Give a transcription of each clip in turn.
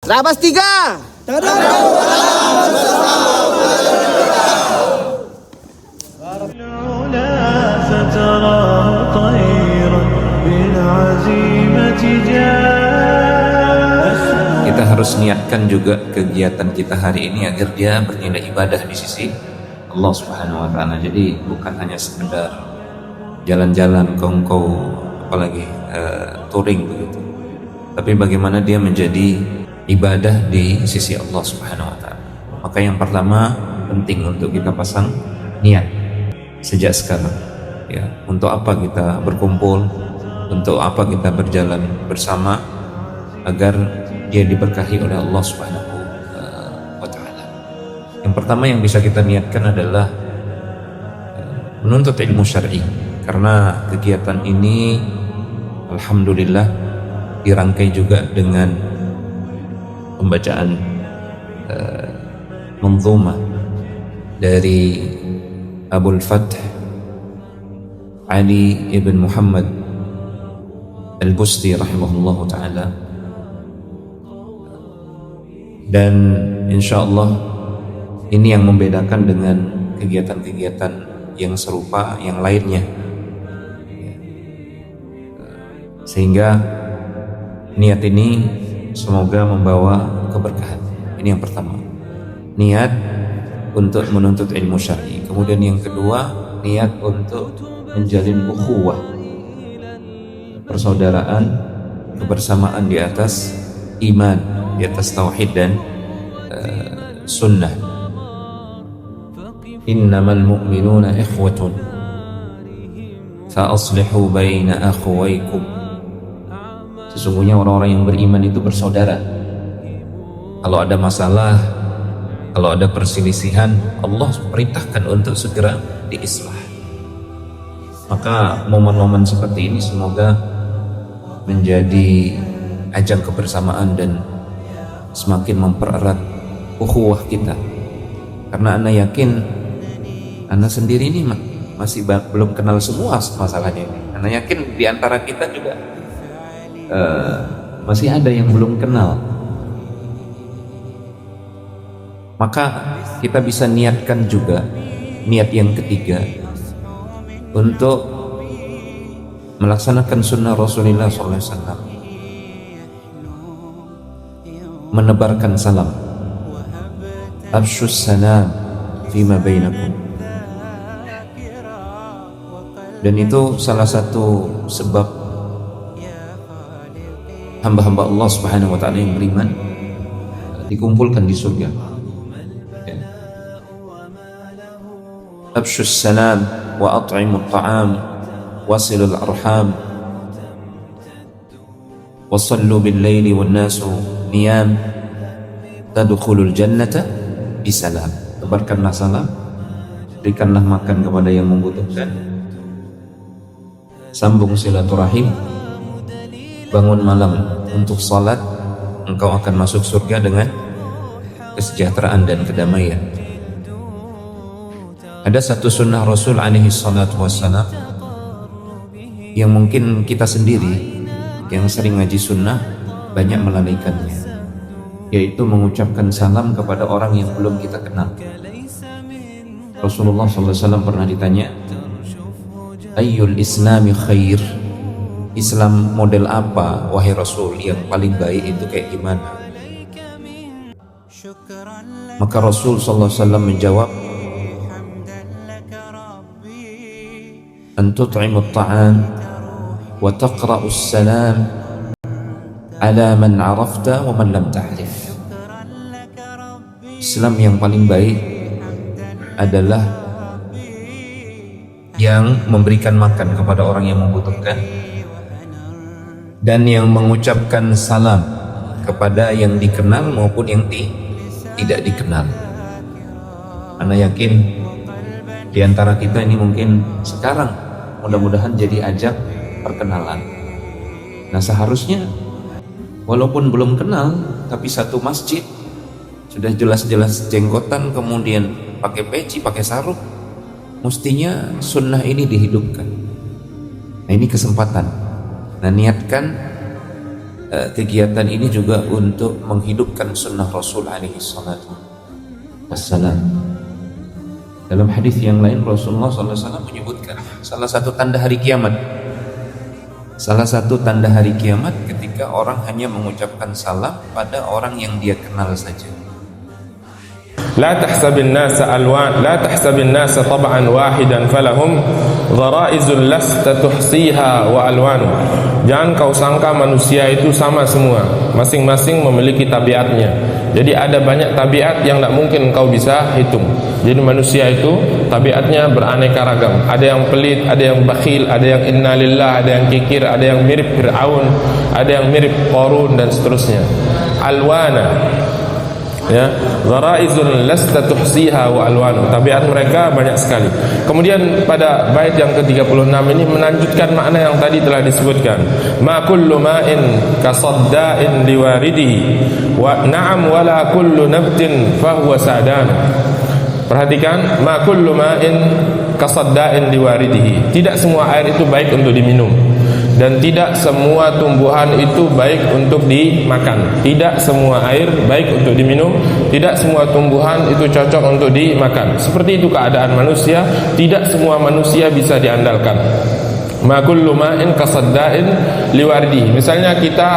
Labas 3. Kita harus niatkan juga kegiatan kita hari ini agar dia bernilai ibadah di sisi Allah Subhanahu wa Ta'ala. Jadi bukan hanya sekedar jalan-jalan, kongkow, apalagi touring begitu, tapi bagaimana dia menjadi ibadah di sisi Allah Subhanahu wa Ta'ala. Maka yang pertama penting untuk kita pasang niat sejak sekarang, ya, untuk apa kita berkumpul, untuk apa kita berjalan bersama, agar dia diberkahi oleh Allah Subhanahu wa Ta'ala. Yang pertama yang bisa kita niatkan adalah menuntut ilmu syar'i, karena kegiatan ini alhamdulillah dirangkai juga dengan pembacaan manzumah dari Abul Fath Ali ibn Muhammad Al-Busti rahimahullah ta'ala, dan insyaallah ini yang membedakan dengan kegiatan-kegiatan yang serupa yang lainnya, sehingga niat ini semoga membawa keberkahan. Ini yang pertama, niat untuk menuntut ilmu syar'i. Kemudian yang kedua, niat untuk menjalin ukhuwah, persaudaraan, kebersamaan di atas iman, di atas tauhid dan sunnah. Innamal mu'minuna ikhwatun fa aslihu baina akhawaykum. Sesungguhnya orang-orang yang beriman itu bersaudara. Kalau ada masalah, kalau ada perselisihan, Allah perintahkan untuk segera diislah. Maka momen-momen seperti ini semoga menjadi ajang kebersamaan dan semakin mempererat ukhuwah kita. Karena ana yakin ana sendiri ini masih belum kenal semua masalahnya ini. Ana yakin di antara kita juga masih ada yang belum kenal. Maka kita bisa niatkan juga niat yang ketiga untuk melaksanakan sunnah Rasulullah SAW, menebarkan salam, afshus salam fima bainakum. Dan itu salah satu sebab hamba-hamba Allah Subhanahu wa Ta'ala yang beriman dikumpulkan di surga. Afshus salam wa at'imut ta'am wasilul arham wa sallu bil laili wan nasu niyam tadkhulul jannata bisalam. Tebarkanlah salam, berikanlah makan kepada yang membutuhkan, sambung silaturahim, bangun malam untuk salat, engkau akan masuk surga dengan kesejahteraan dan kedamaian. Ada satu sunnah Rasul alaihi salatu wassalam yang mungkin kita sendiri yang sering ngaji sunnah banyak melalaikannya, yaitu mengucapkan salam kepada orang yang belum kita kenal. Rasulullah SAW pernah ditanya, ayyul islami khair, Islam model apa wahai Rasul, yang paling baik itu kayak gimana? Maka Rasul SAW menjawab, an tut'imut ta'am wa taqra'us salam ala man 'arafta wa man lam ta'rif. Islam yang paling baik adalah yang memberikan makan kepada orang yang membutuhkan dan yang mengucapkan salam kepada yang dikenal maupun yang tidak dikenal. Ana yakin di antara kita ini mungkin sekarang mudah-mudahan jadi ajak perkenalan. Nah, seharusnya walaupun belum kenal, tapi satu masjid sudah jelas-jelas jenggotan, kemudian pakai peci, pakai sarung, mestinya sunnah ini dihidupkan. Nah, ini kesempatan. Nah, niatkan kegiatan ini juga untuk menghidupkan sunnah Rasul alaihi salatu wassalam. Dalam hadis yang lain Rasulullah SAW menyebutkan salah satu tanda hari kiamat ketika orang hanya mengucapkan salam pada orang yang dia kenal saja. لا تحسب الناس ألوان لا تحسب الناس طبعا واحدا فلهم غرائز لست تحصيها وألوان. Jangan kau sangka manusia itu sama semua, masing-masing memiliki tabiatnya. Jadi ada banyak tabiat yang tidak mungkin kau bisa hitung. Jadi manusia itu tabiatnya beraneka ragam. Ada yang pelit, ada yang bakhil, ada yang innalillah, ada yang kikir, ada yang mirip Fir'aun, ada yang mirip Qarun dan seterusnya. Alwana, ya, gharaizun lasta tuhsiha wa alwan. Tabiat mereka banyak sekali. Kemudian pada bait yang ke-36 ini melanjutkan makna yang tadi telah disebutkan. Ma kullu ma'in kasadda'in liwaridihi wa na'am wala kullu nabtin fahuwa sa'dan. Perhatikan, ma kullu ma'in kasadda'in liwaridihi. Tidak semua air itu baik untuk diminum, dan tidak semua tumbuhan itu baik untuk dimakan. Tidak semua air baik untuk diminum, tidak semua tumbuhan itu cocok untuk dimakan. Seperti itu keadaan manusia, tidak semua manusia bisa diandalkan. Ma kullu ma'in kasadda'in liwardi. Misalnya kita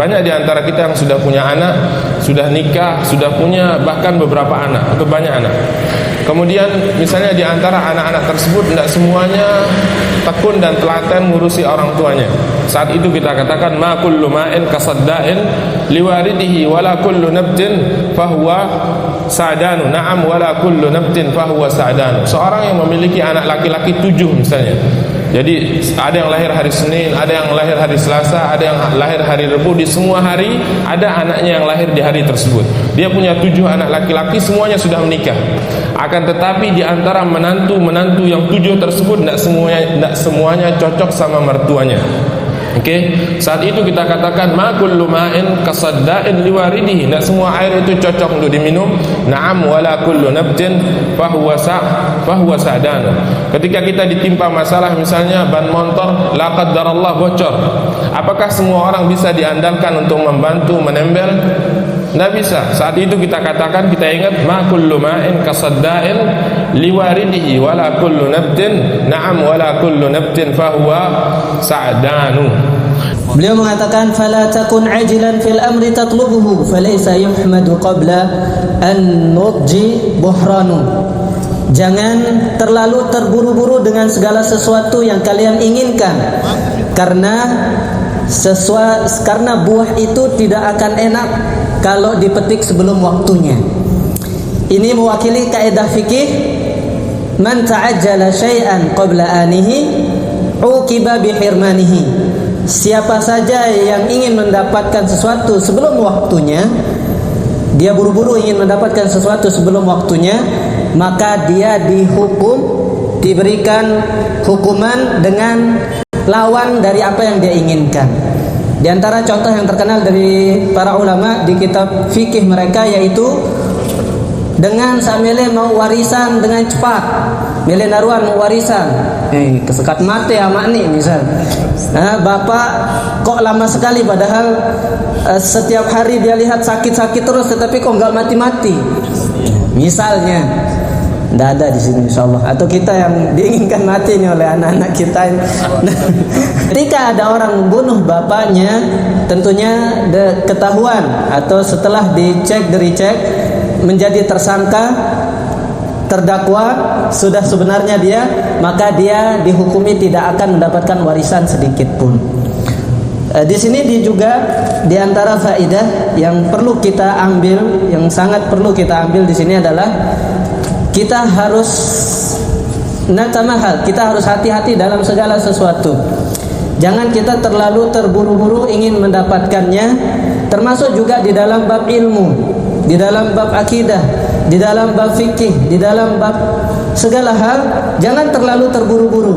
banyak di antara kita yang sudah punya anak, sudah nikah, sudah punya bahkan beberapa anak atau banyak anak. Kemudian misalnya di antara anak-anak tersebut tidak semuanya tekun dan telaten ngurusi orang tuanya. Saat itu kita katakan ma kullu ma'in kasadda'in liwaridihi wala kullu nabtin fahuwa sa'danu. Na'am wala kullu nabtin fahuwa sa'danu. Seorang yang memiliki anak laki-laki 7 misalnya. Jadi ada yang lahir hari Senin, ada yang lahir hari Selasa, ada yang lahir hari Rabu. Di semua hari ada anaknya yang lahir di hari tersebut. Dia punya 7 anak laki-laki, semuanya sudah menikah. Akan tetapi di antara menantu-menantu yang 7 tersebut tidak semuanya cocok sama mertuanya. Oke, saat itu kita katakan ma kullu ma'in kasadda'in liwaridihi. Tidak semua air itu cocok untuk diminum. Na'am wala kullu nabtin fahuwa sa'dan. Ketika kita ditimpa masalah, misalnya ban motor la qaddarallah bocor, apakah semua orang bisa diandalkan untuk membantu menembel? Tidak bisa. Saat itu kita katakan, kita ingat ma kullu ma'in kasadda'in liwaridihi wala kullu nabtin na'am wala kullu nabtin fahuwa sa'danu. Beliau mengatakan fala takun ajilan fil amri tatlubuhu falaysa yuhmadu qabla an nudji buhranu. Jangan terlalu terburu-buru dengan segala sesuatu yang kalian inginkan, karena buah itu tidak akan enak kalau dipetik sebelum waktunya. Ini mewakili kaidah fikih, man ta'ajjala syai'an qabla anihi uqiba bihirmanihi. Siapa saja yang ingin mendapatkan sesuatu sebelum waktunya, dia buru-buru ingin mendapatkan sesuatu sebelum waktunya, maka dia dihukum, diberikan hukuman dengan lawan dari apa yang dia inginkan. Di antara contoh yang terkenal dari para ulama di kitab fikih mereka yaitu dengan samile mau warisan dengan cepat, milih naruhan mau warisan, kesekat mati ama nih misal. Bapak kok lama sekali, padahal setiap hari dia lihat sakit-sakit terus, tetapi kok nggak mati-mati. Misalnya, tidak ada di sini insyaallah. Atau kita yang diinginkan mati ini oleh anak-anak kita. Ketika ada orang membunuh bapaknya, tentunya ketahuan atau setelah dicek menjadi tersangka, terdakwa sudah sebenarnya dia, maka dia dihukumi tidak akan mendapatkan warisan sedikit pun. Di sini juga di antara faidah yang perlu kita ambil, yang sangat perlu kita ambil di sini adalah kita harus natamahal, kita harus hati-hati dalam segala sesuatu. Jangan kita terlalu terburu-buru ingin mendapatkannya, termasuk juga di dalam bab ilmu, di dalam bab akidah, di dalam bab fikih, di dalam bab segala hal. Jangan terlalu terburu-buru.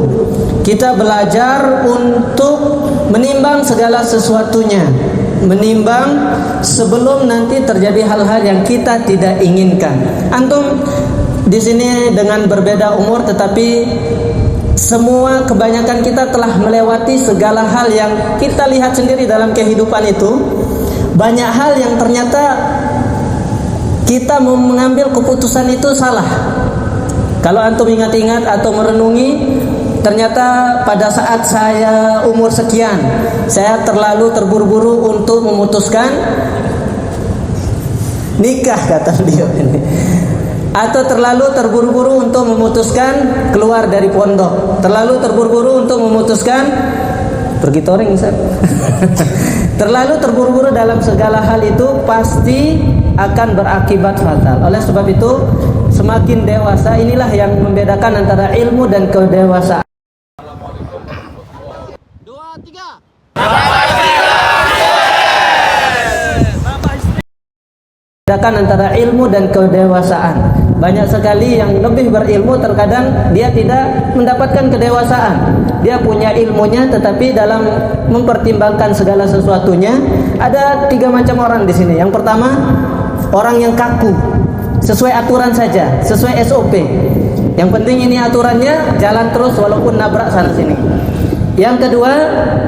Kita belajar untuk menimbang segala sesuatunya, menimbang sebelum nanti terjadi hal-hal yang kita tidak inginkan. Antum di sini dengan berbeda umur tetapi semua kebanyakan kita telah melewati segala hal yang kita lihat sendiri dalam kehidupan itu. Banyak hal yang ternyata kita mau mengambil keputusan itu salah. Kalau antum ingat-ingat atau merenungi, ternyata pada saat saya umur sekian, saya terlalu terburu-buru untuk memutuskan nikah, kata beliau ini. Atau terlalu terburu-buru untuk memutuskan keluar dari pondok, terlalu terburu-buru untuk memutuskan pergi touring, Ustaz. Terlalu terburu-buru dalam segala hal itu pasti akan berakibat fatal. Oleh sebab itu, semakin dewasa, inilah yang membedakan antara ilmu dan kedewasaan. 2, 3. Bedakan antara ilmu dan kedewasaan. Banyak sekali yang lebih berilmu terkadang dia tidak mendapatkan kedewasaan. Dia punya ilmunya, tetapi dalam mempertimbangkan segala sesuatunya, ada 3 macam orang di sini. Yang pertama, orang yang kaku, sesuai aturan saja, sesuai SOP. Yang penting ini aturannya, jalan terus walaupun nabrak sana sini. Yang kedua,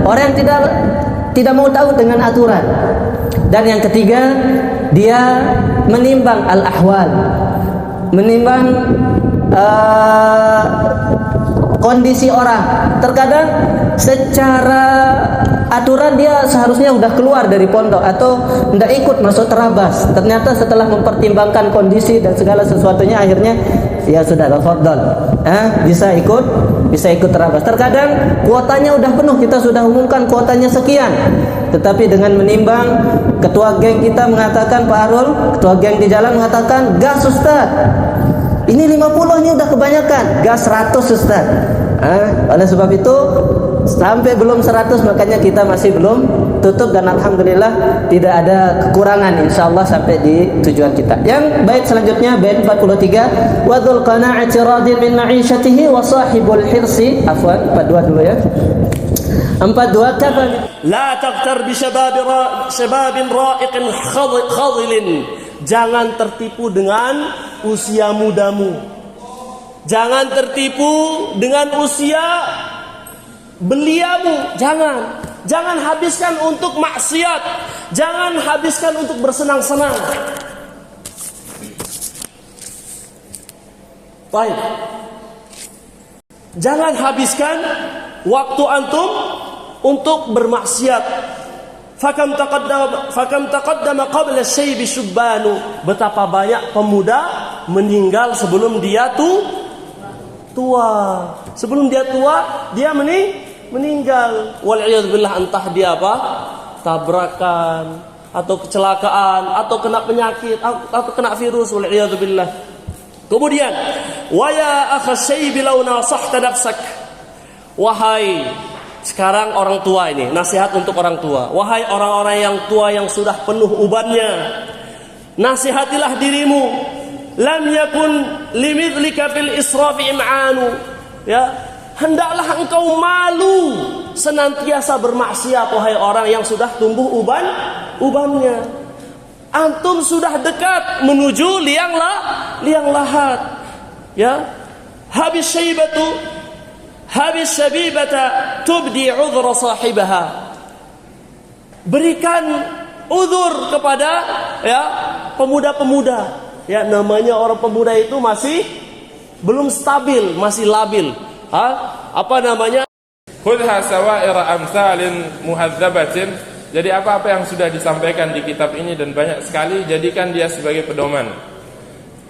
orang yang tidak mau tahu dengan aturan. Dan yang ketiga, dia menimbang al-ahwal, menimbang kondisi orang. Terkadang secara aturan dia seharusnya sudah keluar dari pondok atau tidak ikut masuk terabas. Ternyata setelah mempertimbangkan kondisi dan segala sesuatunya, akhirnya ya sudah, tafadhol, bisa ikut terabas. Terkadang kuotanya udah penuh, kita sudah umumkan kuotanya sekian, tetapi dengan menimbang, ketua geng kita mengatakan, Pak Arul, ketua geng di jalan mengatakan, gas Ustaz, ini 50 ini udah kebanyakan, gas 100 Ustaz. Oleh sebab itu, sampai belum 100, makanya kita masih belum tutup, dan alhamdulillah tidak ada kekurangan, insyaallah sampai di tujuan kita. Yang bait selanjutnya, bait 43, wa dzul qana'ati radin min ma'ishatihi wa sahibul hirsi, afwan 42 dulu ya. 42, kafa la taghtar bi shababin ra'iqin khadilin. Jangan tertipu dengan usia mudamu. Jangan tertipu dengan usia beliamu. Jangan habiskan untuk maksiat. Jangan habiskan untuk bersenang-senang. Baik. Jangan habiskan waktu antum untuk bermaksiat. Fakam taqaddama qabla syaybi syubbanu. Betapa banyak pemuda meninggal sebelum dia tua. Sebelum dia tua, dia meninggal. Wal'iyadzubillah, entah dia apa? Tabrakan, atau kecelakaan, atau kena penyakit, atau kena virus. Wal'iyadzubillah. Kemudian, wa ya akhas syaybi law nasahta nafsak. Wahai, sekarang orang tua ini, nasihat untuk orang tua. Wahai orang-orang yang tua yang sudah penuh ubannya, nasihatilah dirimu. Lam yakun limidlika fil israfi im'anu. Ya, hendaklah engkau malu senantiasa bermaksiat, wahai orang yang sudah tumbuh ubannya. Antum sudah dekat menuju liang lahat. Ya, habis syabibata tubdi udhra sahibaha. Berikan uzur kepada ya pemuda-pemuda. Ya, namanya orang pemuda itu masih belum stabil, masih labil. Apa namanya? Khudha sawa'ira amsalin muhadzabatin. Jadi apa-apa yang sudah disampaikan di kitab ini dan banyak sekali, jadikan dia sebagai pedoman.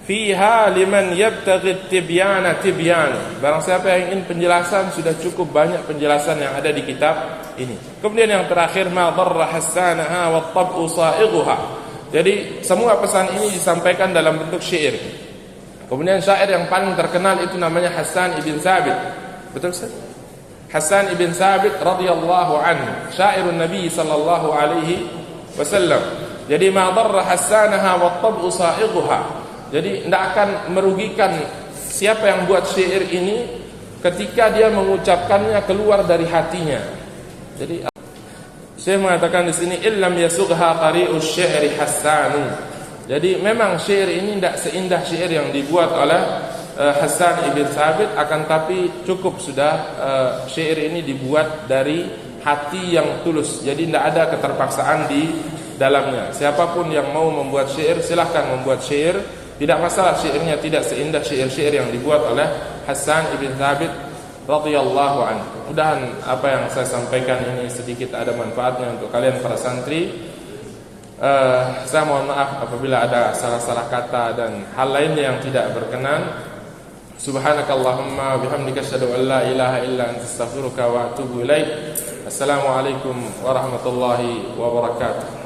Fiha liman yabtaghi tibyana tibyan. Barang siapa yang ingin penjelasan, sudah cukup banyak penjelasan yang ada di kitab ini. Kemudian yang terakhir, ma darra hassanaha wa tab'u sa'ighuha. Jadi semua pesan ini disampaikan dalam bentuk syair. Kemudian syair yang paling terkenal itu namanya Hassan ibn Thabit. Betul Ustaz? Hassan ibn Thabit radhiyallahu anhu, syairun Nabi sallallahu alaihi wasallam. Jadi ma darra hassanaha wa tab'u sa'ighuha. Jadi tidak akan merugikan siapa yang buat syair ini ketika dia mengucapkannya keluar dari hatinya. Jadi Syekh mengatakan di sini, illam yasugha qari'us syi'ri hassanu. Jadi memang syair ini tidak seindah syair yang dibuat oleh Hasan ibn Thabit, akan tapi cukup sudah syair ini dibuat dari hati yang tulus, jadi tidak ada keterpaksaan di dalamnya. Siapapun yang mau membuat syair silahkan membuat syair, tidak masalah syairnya tidak seindah syair-syair yang dibuat oleh Hasan ibn Thabit radhiyallahu anhu. Mudahan apa yang saya sampaikan ini sedikit ada manfaatnya untuk kalian para santri. Saya mohon maaf apabila ada salah-salah kata dan hal lainnya yang tidak berkenan. Subhanakallahumma bihamdika asyhadu an la ilaha illa anta astaghfiruka wa atubu ilaik. Assalamualaikum warahmatullahi wabarakatuh.